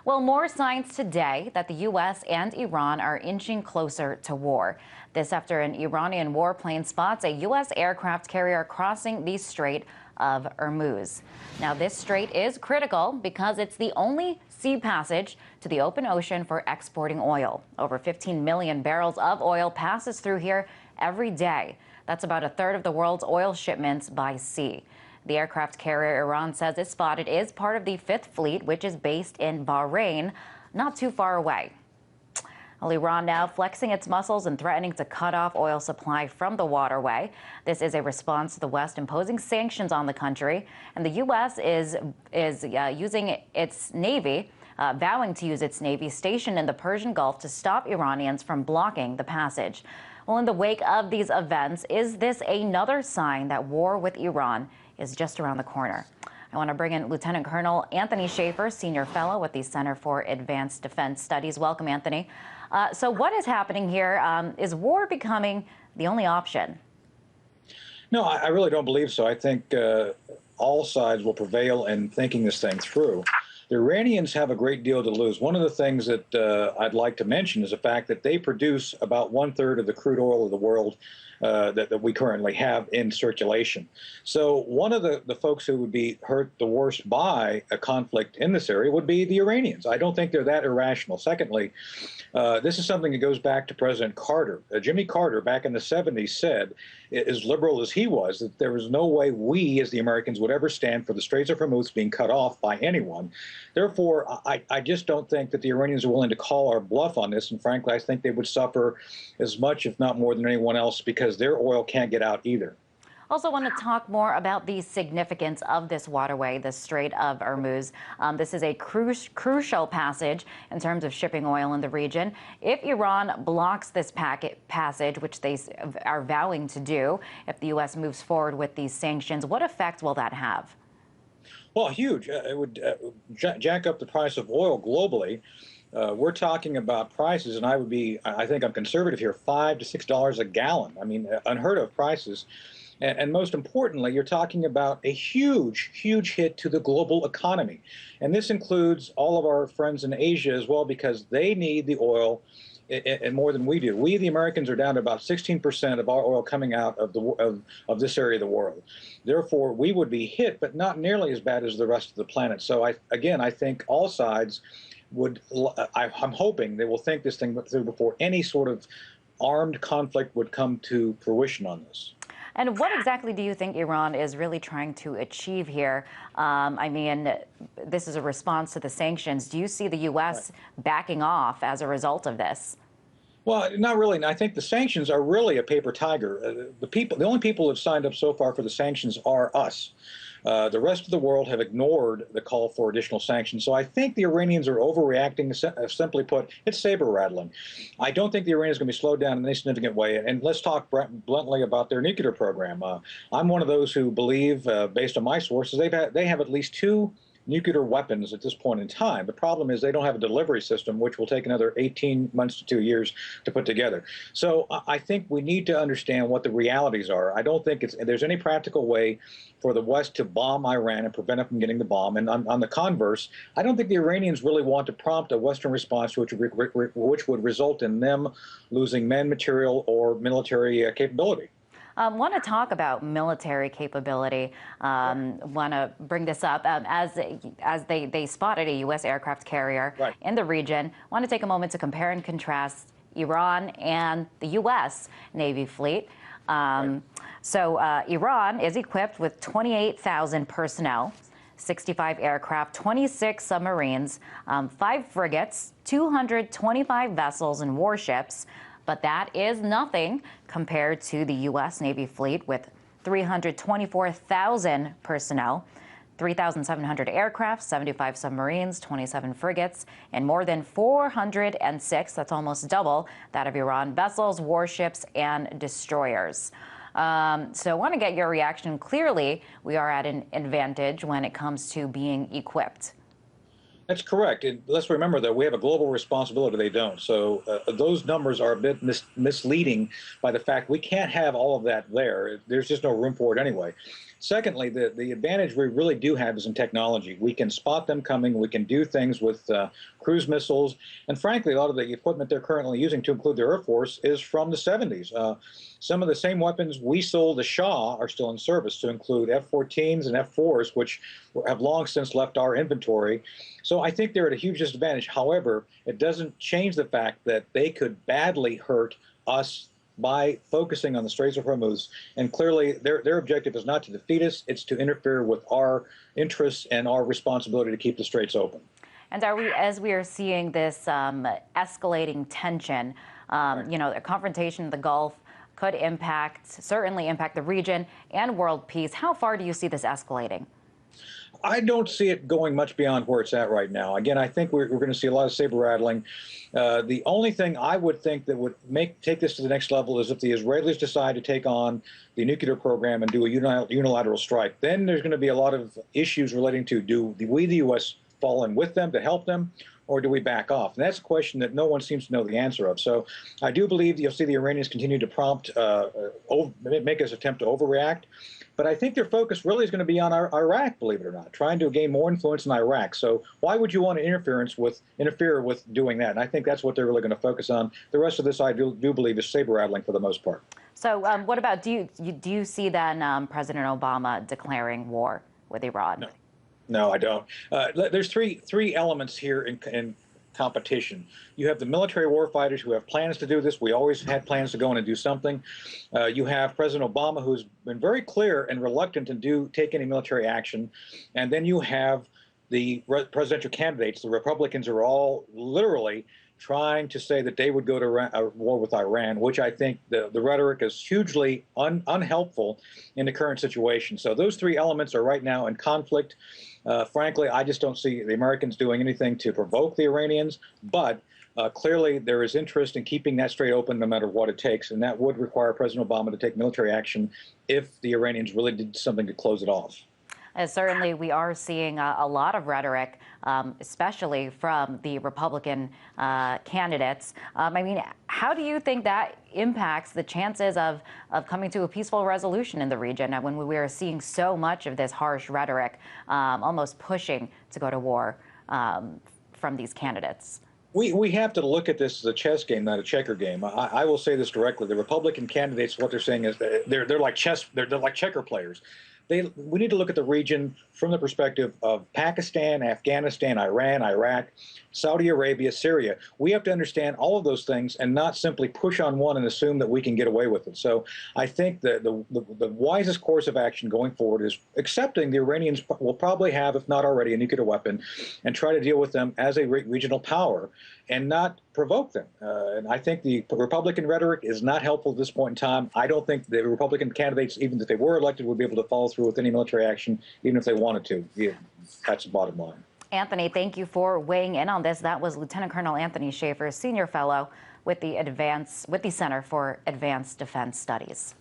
Well, more signs today that the U.S. and Iran are inching closer to war. This after an Iranian warplane spots a U.S. aircraft carrier crossing the Strait of Hormuz. Now, this strait is critical because it's the only sea passage to the open ocean for exporting oil. Over 15 million barrels of oil passes through here every day. That's about a third of the world's oil shipments by sea. The aircraft carrier Iran says is spotted is part of the Fifth Fleet, which is based in Bahrain, not too far away. Well, Iran now flexing its muscles and threatening to cut off oil supply from the waterway. This is a response to the West imposing sanctions on the country, and the U.S. is using its Navy, vowing to use its Navy stationed in the Persian Gulf to stop Iranians from blocking the passage. Well, in the wake of these events, is this another sign that war with Iran is just around the corner? I want to bring in Lieutenant Colonel Anthony Schaefer, Senior Fellow with the Center for Advanced Defense Studies. Welcome, Anthony. So what is happening here? Is war becoming the only option? No, I really don't believe so. I think all sides will prevail in thinking this thing through. The Iranians have a great deal to lose. One of the things that I'd like to mention is the fact that they produce about 1/3 of the crude oil of the world that we currently have in circulation. So one of the folks who would be hurt the worst by a conflict in this area would be the Iranians. I don't think they're that irrational. Secondly, this is something that goes back to President Carter. Jimmy Carter back in the 70s said, as liberal as he was, that there was no way we as the Americans would ever stand for the Straits of Hormuz being cut off by anyone. Therefore, I just don't think that the Iranians are willing to call our bluff on this. And frankly, I think they would suffer as much, if not more than anyone else, because their oil can't get out either. Also want to talk more about the significance of this waterway, the Strait of Hormuz. This is a crucial passage in terms of shipping oil in the region. If Iran blocks this passage, which they are vowing to do, if the U.S. moves forward with these sanctions, what effect will that have? Well, huge. It would jack up the price of oil globally. We're talking about prices, and I think I'm conservative here, $5 to $6 a gallon. I mean, unheard of prices. And most importantly, you're talking about a huge, huge hit to the global economy. And this includes all of our friends in Asia as well, because they need the oil and more than we do. We, the Americans, are down to about 16% of our oil coming out of this area of the world. Therefore, we would be hit, but not nearly as bad as the rest of the planet. So, I think all sides would, I'm hoping they will think this thing through before any sort of armed conflict would come to fruition on this. And what exactly do you think Iran is really trying to achieve here? I mean, this is a response to the sanctions. Do you see the U.S. backing off as a result of this? Well, not really. And I think the sanctions are really a paper tiger. The only people who have signed up so far for the sanctions are us. The rest of the world have ignored the call for additional sanctions. So I think the Iranians are overreacting. Simply put, it's saber rattling. I don't think the Iranians are going to be slowed down in any significant way. And let's talk bluntly about their nuclear program. I'm one of those who believe, based on my sources, they have at least 2 nuclear weapons at this point in time. The problem is they don't have a delivery system, which will take another 18 months to 2 years to put together. So I think we need to understand what the realities are. I don't think there's any practical way for the West to bomb Iran and prevent it from getting the bomb. And on the converse, I don't think the Iranians really want to prompt a Western response which would result in them losing men, material, or military capability. Want to talk about military capability. Want to bring this up as they spotted a U.S. aircraft carrier in the region. Want to take a moment to compare and contrast Iran and the U.S. Navy fleet. So Iran is equipped with 28,000 personnel, 65 aircraft, 26 submarines, 5 frigates, 225 vessels and warships. But that is nothing compared to the U.S. Navy fleet with 324,000 personnel, 3,700 aircraft, 75 submarines, 27 frigates, and more than 406, that's almost double, that of Iran, vessels, warships, and destroyers. So I want to get your reaction. Clearly, we are at an advantage when it comes to being equipped. That's correct. And let's remember that we have a global responsibility. They don't. So those numbers are a bit misleading by the fact we can't have all of that there. There's just no room for it anyway. Secondly, the advantage we really do have is in technology. We can spot them coming. We can do things with cruise missiles. And frankly, a lot of the equipment they're currently using, to include the Air Force, is from the 70s. Some of the same weapons we sold to Shaw are still in service, to include F-14s and F-4s, which have long since left our inventory. So I think they're at a huge disadvantage. However, it doesn't change the fact that they could badly hurt us by focusing on the Straits of Hormuz. And clearly, their objective is not to defeat us, it's to interfere with our interests and our responsibility to keep the Straits open. And as we are seeing this escalating tension, you know, a confrontation in the Gulf could certainly impact the region and world peace. How far do you see this escalating? I don't see it going much beyond where it's at right now. Again, I think we're going to see a lot of saber rattling. The only thing I would think that would take this to the next level is if the Israelis decide to take on the nuclear program and do a unilateral strike. Then there's going to be a lot of issues relating to, do we, the U.S., fall in with them to help them, or do we back off? And that's a question that no one seems to know the answer of. So I do believe you'll see the Iranians continue to make us attempt to overreact. But I think their focus really is going to be on Iraq, believe it or not, trying to gain more influence in Iraq. So why would you want to interfere with doing that? And I think that's what they're really going to focus on. The rest of this, I do believe, is saber rattling for the most part. So what about, do you see then President Obama declaring war with Iran? No, I don't. There's three elements here in competition. You have the military warfighters who have plans to do this. We always had plans to go in and do something. You have President Obama, who's been very clear and reluctant to take any military action. And then you have the presidential candidates. The Republicans are all literally trying to say that they would go to war with Iran, which I think the rhetoric is hugely unhelpful in the current situation. So those three elements are right now in conflict. Frankly, I just don't see the Americans doing anything to provoke the Iranians, but clearly there is interest in keeping that strait open no matter what it takes, and that would require President Obama to take military action if the Iranians really did something to close it off. Certainly, we are seeing a lot of rhetoric, especially from the Republican candidates. I mean, how do you think that impacts the chances of coming to a peaceful resolution in the region when we are seeing so much of this harsh rhetoric, almost pushing to go to war from these candidates? We have to look at this as a chess game, not a checker game. I will say this directly: the Republican candidates, what they're saying is that they're like checker players. We need to look at the region from the perspective of Pakistan, Afghanistan, Iran, Iraq, Saudi Arabia, Syria. We have to understand all of those things and not simply push on one and assume that we can get away with it. So I think that the wisest course of action going forward is accepting the Iranians will probably have, if not already, a nuclear weapon, and try to deal with them as a regional power and not provoke them. And I think the Republican rhetoric is not helpful at this point in time. I don't think the Republican candidates, even if they were elected, would be able to follow through with any military action, even if they wanted to. Yeah, that's the bottom line. Anthony, thank you for weighing in on this. That was Lieutenant Colonel Anthony Schaefer, Senior Fellow with the Center for Advanced Defense Studies.